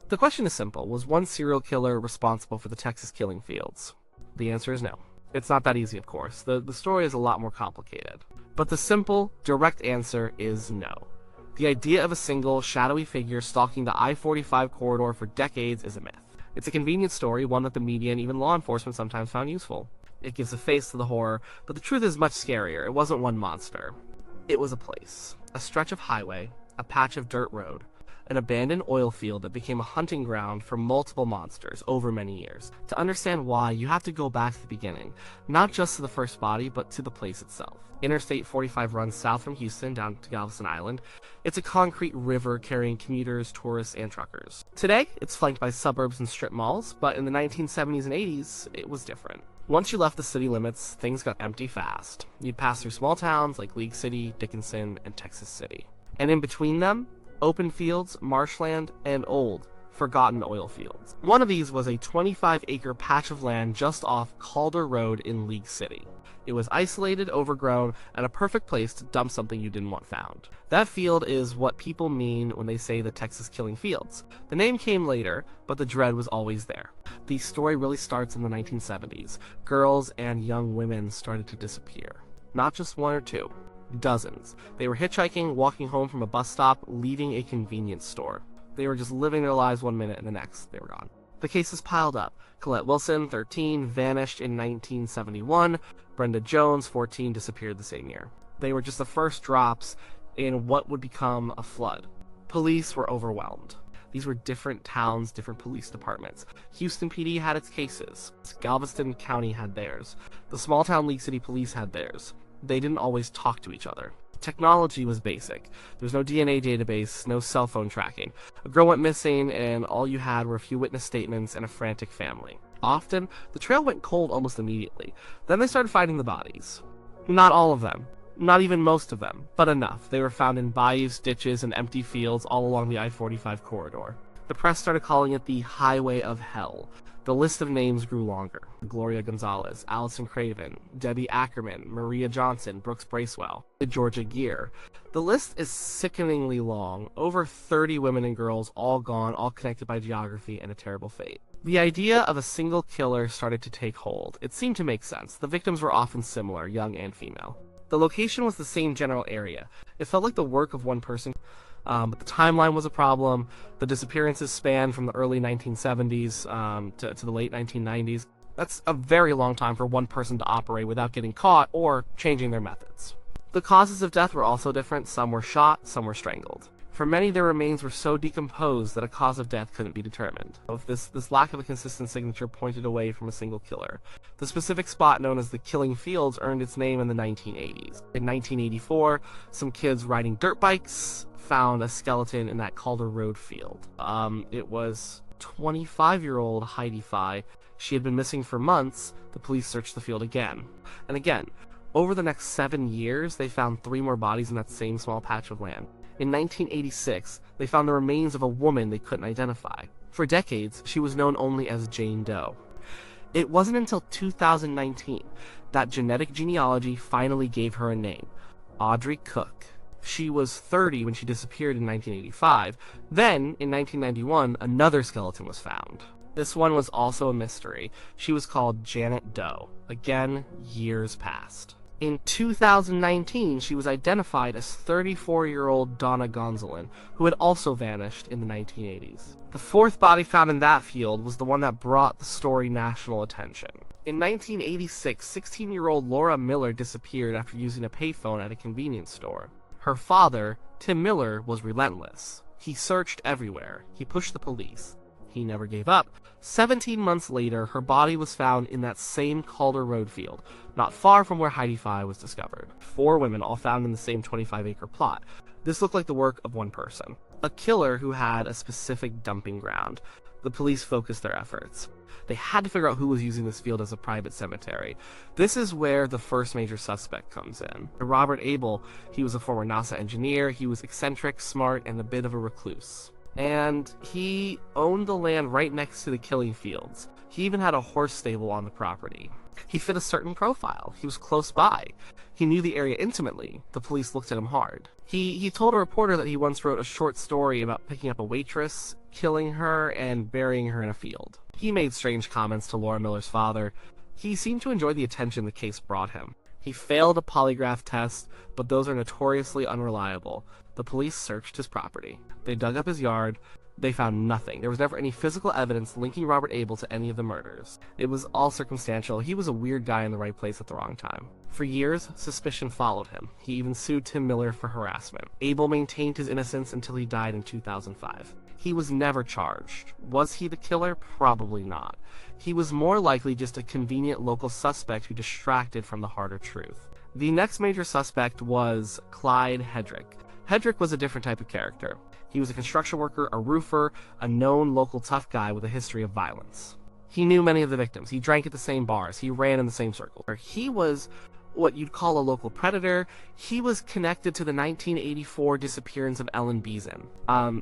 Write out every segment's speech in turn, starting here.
The question is simple. Was one serial killer responsible for the Texas killing fields? The answer is no. It's not that easy, of course. The story is a lot more complicated. But the simple, direct answer is no. The idea of a single, shadowy figure stalking the I-45 corridor for decades is a myth. It's a convenient story, one that the media and even law enforcement sometimes found useful. It gives a face to the horror, but the truth is much scarier. It wasn't one monster. It was a place. A stretch of highway, a patch of dirt road, an abandoned oil field that became a hunting ground for multiple monsters over many years. To understand why, you have to go back to the beginning, not just to the first body, but to the place itself. Interstate 45 runs south from Houston down to Galveston Island. It's a concrete river carrying commuters, tourists, and truckers. Today, it's flanked by suburbs and strip malls, but in the 1970s and 80s, it was different. Once you left the city limits, things got empty fast. You'd pass through small towns like League City, Dickinson, and Texas City. And in between them, open fields, marshland, and old, forgotten oil fields. One of these was a 25-acre patch of land just off Calder Road in League City. It was isolated, overgrown, and a perfect place to dump something you didn't want found. That field is what people mean when they say the Texas killing fields. The name came later, but the dread was always there. The story really starts in the 1970s. Girls and young women started to disappear. Not just one or two. Dozens. They were hitchhiking, walking home from a bus stop, leaving a convenience store. They were just living their lives one minute and the next, they were gone. The cases piled up. Colette Wilson, 13, vanished in 1971. Brenda Jones, 14, disappeared the same year. They were just the first drops in what would become a flood. Police were overwhelmed. These were different towns, different police departments. Houston PD had its cases. Galveston County had theirs. The small town League City Police had theirs. They didn't always talk to each other. Technology was basic. There was no DNA database, no cell phone tracking. A girl went missing, and all you had were a few witness statements and a frantic family. Often, the trail went cold almost immediately. Then they started finding the bodies. Not all of them. Not even most of them, but enough. They were found in bayous, ditches, and empty fields all along the I-45 corridor. The press started calling it the Highway of Hell. The list of names grew longer. Gloria Gonzalez, Allison Craven, Debbie Ackerman, Maria Johnson, Brooks Bracewell, Georgia Gear. The list is sickeningly long. Over 30 women and girls, all gone, all connected by geography and a terrible fate. The idea of a single killer started to take hold. It seemed to make sense. The victims were often similar, young and female. The location was the same general area. It felt like the work of one person. But the timeline was a problem. The disappearances spanned from the early 1970s to the late 1990s. That's a very long time for one person to operate without getting caught or changing their methods. The causes of death were also different. Some were shot, some were strangled. For many, their remains were so decomposed that a cause of death couldn't be determined. This lack of a consistent signature pointed away from a single killer. The specific spot known as the Killing Fields earned its name in the 1980s. In 1984, some kids riding dirt bikes found a skeleton in that Calder Road field. It was 25-year-old Heidi Fye. She had been missing for months. The police searched the field again and again. Over the next 7 years, they found 3 more bodies in that same small patch of land. In 1986, they found the remains of a woman they couldn't identify. For decades, she was known only as Jane Doe. It wasn't until 2019 that genetic genealogy finally gave her a name, Audrey Cook. She was 30 when she disappeared in 1985. Then, in 1991, another skeleton was found. This one was also a mystery. She was called Janet Doe. Again, years passed. In 2019, she was identified as 34-year-old Donna Gonzalez, who had also vanished in the 1980s. The 4th body found in that field was the one that brought the story national attention. In 1986, 16-year-old Laura Miller disappeared after using a payphone at a convenience store. Her father, Tim Miller, was relentless. He searched everywhere. He pushed the police. He never gave up. 17 months later, her body was found in that same Calder Road field, not far from where Heidi Fye was discovered. 4 women, all found in the same 25-acre plot. This looked like the work of one person. A killer who had a specific dumping ground. The police focused their efforts. They had to figure out who was using this field as a private cemetery. This is where the first major suspect comes in. Robert Abel, he was a former NASA engineer. He was eccentric, smart, and a bit of a recluse. And he owned the land right next to the killing fields. He even had a horse stable on the property. He fit a certain profile. He was close by. He knew the area intimately. The police looked at him hard. He told a reporter that he once wrote a short story about picking up a waitress, killing her, and burying her in a field. He made strange comments to Laura Miller's father. He seemed to enjoy the attention the case brought him. He failed a polygraph test, but those are notoriously unreliable. The police searched his property. They dug up his yard. They found nothing. There was never any physical evidence linking Robert Abel to any of the murders. It was all circumstantial. He was a weird guy in the right place at the wrong time. For years, suspicion followed him. He even sued Tim Miller for harassment. Abel maintained his innocence until he died in 2005. He was never charged. Was he the killer? Probably not. He was more likely just a convenient local suspect who distracted from the harder truth. The next major suspect was Clyde Hedrick. Hedrick was a different type of character. He was a construction worker, a roofer, a known local tough guy with a history of violence. He knew many of the victims. He drank at the same bars. He ran in the same circles. He was what you'd call a local predator. He was connected to the 1984 disappearance of Ellen Beason.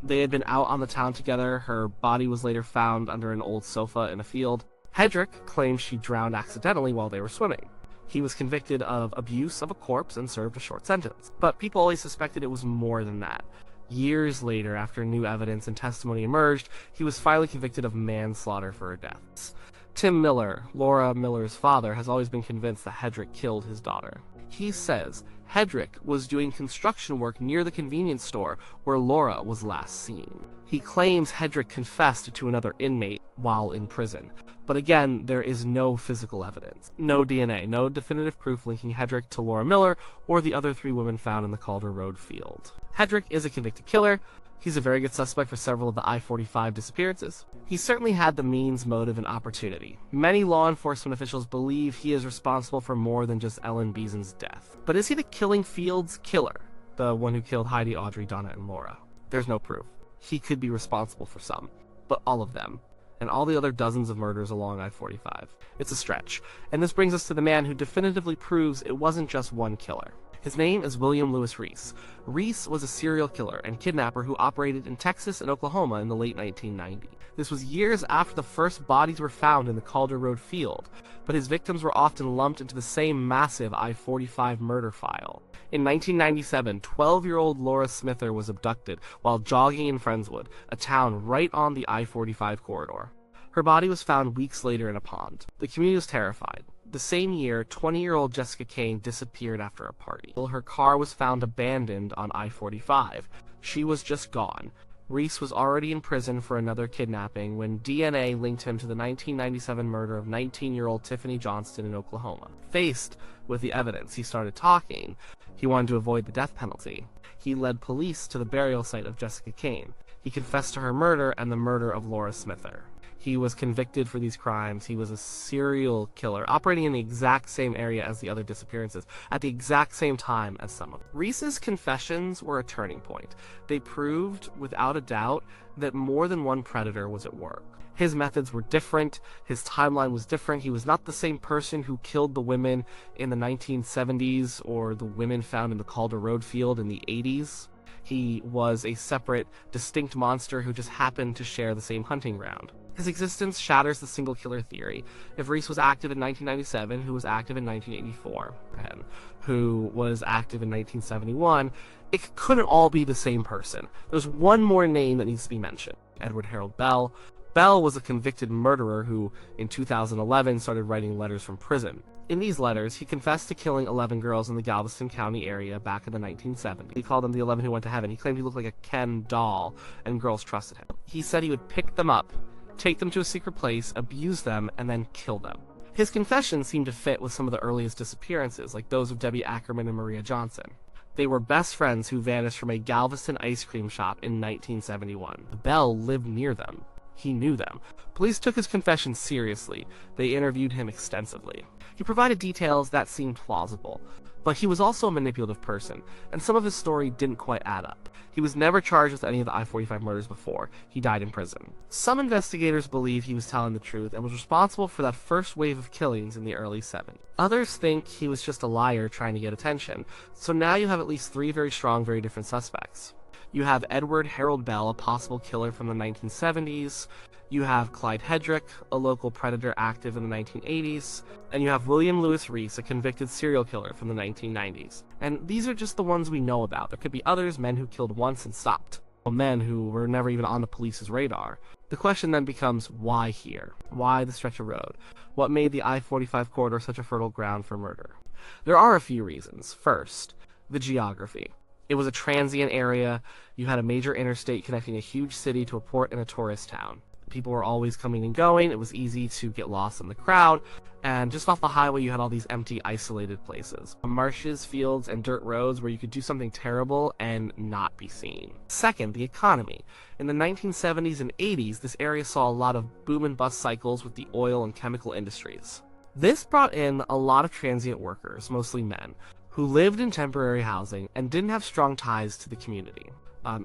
They had been out on the town together. Her body was later found under an old sofa in a field. Hedrick claimed she drowned accidentally while they were swimming. He was convicted of abuse of a corpse and served a short sentence. But people always suspected it was more than that. Years later, after new evidence and testimony emerged, he was finally convicted of manslaughter for her deaths. Tim Miller, Laura Miller's father, has always been convinced that Hedrick killed his daughter. He says Hedrick was doing construction work near the convenience store where Laura was last seen. He claims Hedrick confessed to another inmate while in prison. But again, there is no physical evidence, no DNA, no definitive proof linking Hedrick to Laura Miller or the other 3 women found in the Calder Road field. Hedrick is a convicted killer. He's a very good suspect for several of the I-45 disappearances. He certainly had the means, motive, and opportunity. Many law enforcement officials believe he is responsible for more than just Ellen Beason's death. But is he the Killing Fields killer? The one who killed Heidi, Audrey, Donna, and Laura? There's no proof. He could be responsible for some, but all of them, and all the other dozens of murders along I-45. It's a stretch, and this brings us to the man who definitively proves it wasn't just one killer. His name is William Lewis Reece. Reece was a serial killer and kidnapper who operated in Texas and Oklahoma in the late 1990s. This was years after the first bodies were found in the Calder Road field, but his victims were often lumped into the same massive I-45 murder file. In 1997, 12-year-old Laura Smither was abducted while jogging in Friendswood, a town right on the I-45 corridor. Her body was found weeks later in a pond. The community was terrified. The same year, 20-year-old Jessica Kane disappeared after a party. Her car was found abandoned on I-45. She was just gone. Reece was already in prison for another kidnapping when DNA linked him to the 1997 murder of 19-year-old Tiffany Johnston in Oklahoma. Faced with the evidence, he started talking. He wanted to avoid the death penalty. He led police to the burial site of Jessica Kane. He confessed to her murder and the murder of Laura Smither. He was convicted for these crimes. He was a serial killer, operating in the exact same area as the other disappearances, at the exact same time as some of them. Reece's confessions were a turning point. They proved, without a doubt, that more than one predator was at work. His methods were different. His timeline was different. He was not the same person who killed the women in the 1970s or the women found in the Calder Road field in the 80s. He was a separate, distinct monster who just happened to share the same hunting ground. His existence shatters the single killer theory. If Reece was active in 1997, who was active in 1984, and who was active in 1971, it couldn't all be the same person. There's one more name that needs to be mentioned. Edward Harold Bell. Bell was a convicted murderer who, in 2011, started writing letters from prison. In these letters, he confessed to killing 11 girls in the Galveston County area back in the 1970s. He called them the 11 who went to heaven. He claimed he looked like a Ken doll, and girls trusted him. He said he would pick them up, take them to a secret place, abuse them, and then kill them. His confessions seemed to fit with some of the earliest disappearances, like those of Debbie Ackerman and Maria Johnson. They were best friends who vanished from a Galveston ice cream shop in 1971. Bell lived near them. He knew them. Police took his confession seriously. They interviewed him extensively. He provided details that seemed plausible, but he was also a manipulative person, and some of his story didn't quite add up. He was never charged with any of the I-45 murders before. He died in prison. Some investigators believe he was telling the truth and was responsible for that first wave of killings in the early 70s. Others think he was just a liar trying to get attention. So now you have at least 3 very strong, very different suspects. You have Edward Harold Bell, a possible killer from the 1970s. You have Clyde Hedrick, a local predator active in the 1980s. And you have William Lewis Reece, a convicted serial killer from the 1990s. And these are just the ones we know about. There could be others, men who killed once and stopped. Men who were never even on the police's radar. The question then becomes, why here? Why the stretch of road? What made the I-45 corridor such a fertile ground for murder? There are a few reasons. First, the geography. It was a transient area. You had a major interstate connecting a huge city to a port and a tourist town. People were always coming and going. It was easy to get lost in the crowd. And just off the highway, you had all these empty, isolated places. Marshes, fields, and dirt roads where you could do something terrible and not be seen. Second, the economy. In the 1970s and 80s, this area saw a lot of boom and bust cycles with the oil and chemical industries. This brought in a lot of transient workers, mostly men, who lived in temporary housing and didn't have strong ties to the community.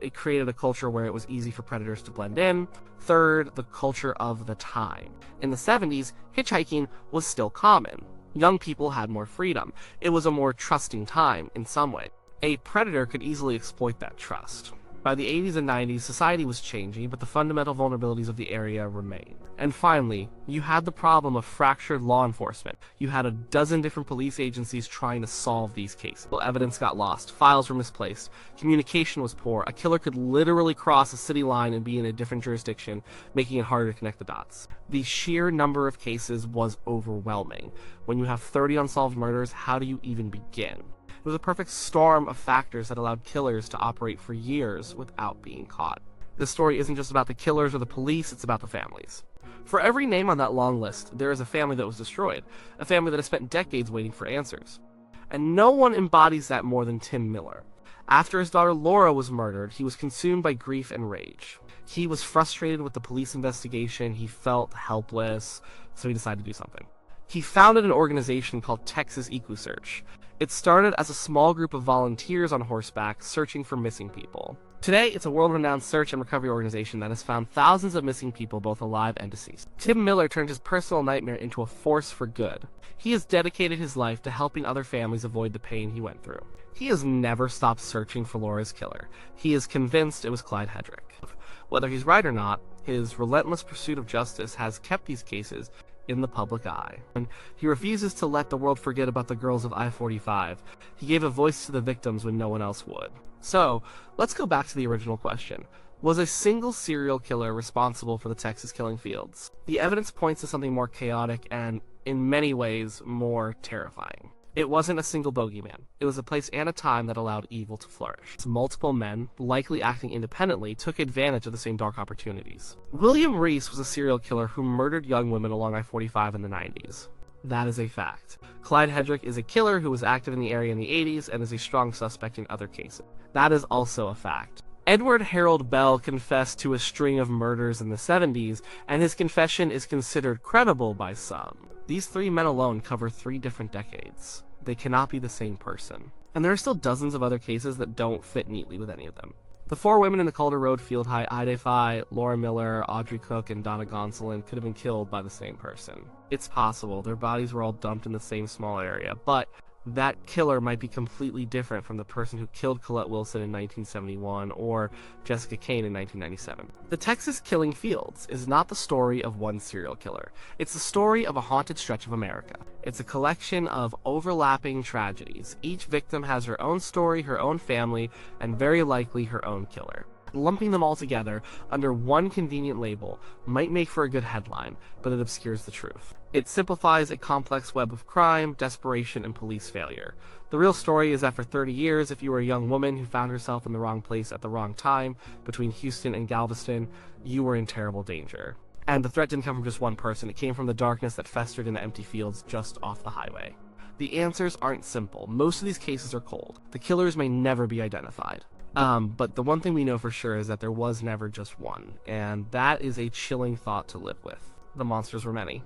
It created a culture where it was easy for predators to blend in. Third, the culture of the time. In the 70s, hitchhiking was still common. Young people had more freedom. It was a more trusting time in some way. A predator could easily exploit that trust. By the 80s and 90s, society was changing, but the fundamental vulnerabilities of the area remained. And finally, you had the problem of fractured law enforcement. You had a dozen different police agencies trying to solve these cases. Evidence got lost, files were misplaced, communication was poor, a killer could literally cross a city line and be in a different jurisdiction, making it harder to connect the dots. The sheer number of cases was overwhelming. When you have 30 unsolved murders, how do you even begin? It was a perfect storm of factors that allowed killers to operate for years without being caught. This story isn't just about the killers or the police, it's about the families. For every name on that long list, there is a family that was destroyed, a family that has spent decades waiting for answers. And no one embodies that more than Tim Miller. After his daughter Laura was murdered, he was consumed by grief and rage. He was frustrated with the police investigation, he felt helpless, so he decided to do something. He founded an organization called Texas EquuSearch. It started as a small group of volunteers on horseback searching for missing people. Today, it's a world-renowned search and recovery organization that has found thousands of missing people, both alive and deceased. Tim Miller turned his personal nightmare into a force for good. He has dedicated his life to helping other families avoid the pain he went through. He has never stopped searching for Laura's killer. He is convinced it was Clyde Hedrick. Whether he's right or not, his relentless pursuit of justice has kept these cases in the public eye. And he refuses to let the world forget about the girls of I-45. He gave a voice to the victims when no one else would. So, let's go back to the original question. Was a single serial killer responsible for the Texas killing fields? The evidence points to something more chaotic and, in many ways, more terrifying. It wasn't a single bogeyman. It was a place and a time that allowed evil to flourish. Multiple men, likely acting independently, took advantage of the same dark opportunities. William Reece was a serial killer who murdered young women along I-45 in the 90s. That is a fact. Clyde Hedrick is a killer who was active in the area in the 80s and is a strong suspect in other cases. That is also a fact. Edward Harold Bell confessed to a string of murders in the 70s, and his confession is considered credible by some. These three men alone cover 3 different decades. They cannot be the same person. And there are still dozens of other cases that don't fit neatly with any of them. The 4 women in the Calder Road Field High I-45, Laura Miller, Audrey Cook, and Donna Gonsolin could have been killed by the same person. It's possible. Their bodies were all dumped in the same small area, but that killer might be completely different from the person who killed Colette Wilson in 1971 or Jessica Kane in 1997. The Texas Killing Fields is not the story of one serial killer. It's the story of a haunted stretch of America. It's a collection of overlapping tragedies. Each victim has her own story, her own family, and very likely her own killer. Lumping them all together under one convenient label might make for a good headline, but it obscures the truth. It simplifies a complex web of crime, desperation, and police failure. The real story is that for 30 years, if you were a young woman who found herself in the wrong place at the wrong time, between Houston and Galveston, you were in terrible danger. And the threat didn't come from just one person, it came from the darkness that festered in the empty fields just off the highway. The answers aren't simple. Most of these cases are cold. The killers may never be identified. But the one thing we know for sure is that there was never just one, and that is a chilling thought to live with. The monsters were many.